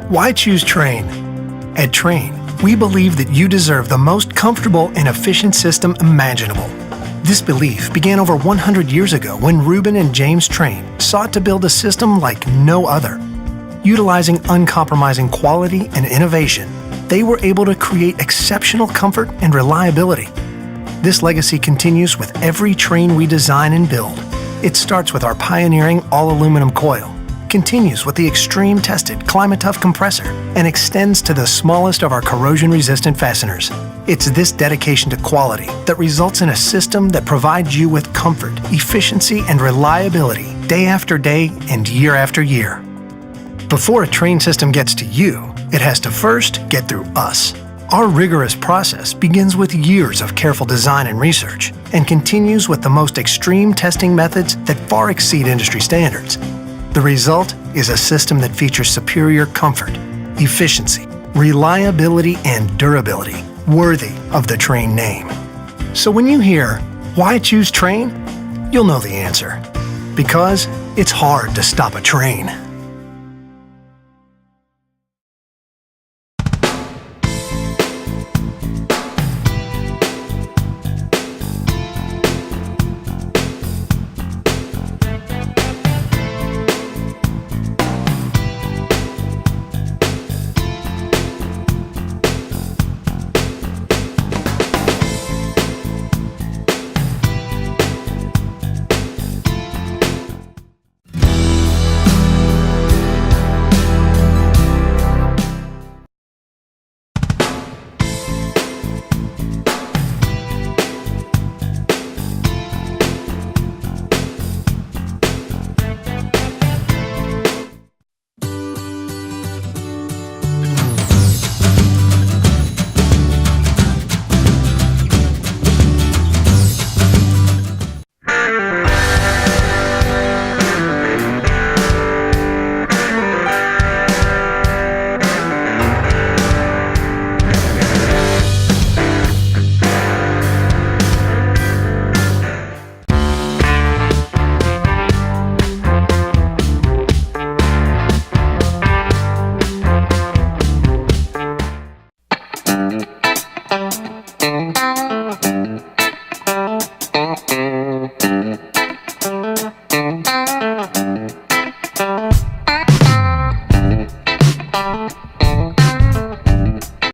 Why choose Trane? At Trane, we believe that you deserve the most comfortable and efficient system imaginable. This belief began over 100 years ago when Reuben and James Trane sought to build a system like no other. Utilizing uncompromising quality and innovation, they were able to create exceptional comfort and reliability. This legacy continues with every Trane we design and build. It starts with our pioneering all-aluminum coil, continues with the extreme-tested Climate-Tough compressor, and extends to the smallest of our corrosion-resistant fasteners. It's this dedication to quality that results in a system that provides you with comfort, efficiency, and reliability day after day and year after year. Before a Trane system gets to you, it has to first get through us. Our rigorous process begins with years of careful design and research and continues with the most extreme testing methods that far exceed industry standards. The result is a system that features superior comfort, efficiency, reliability, and durability, worthy of the Trane name. So when you hear, "Why choose Trane?" you'll know the answer. Because it's hard to stop a Trane.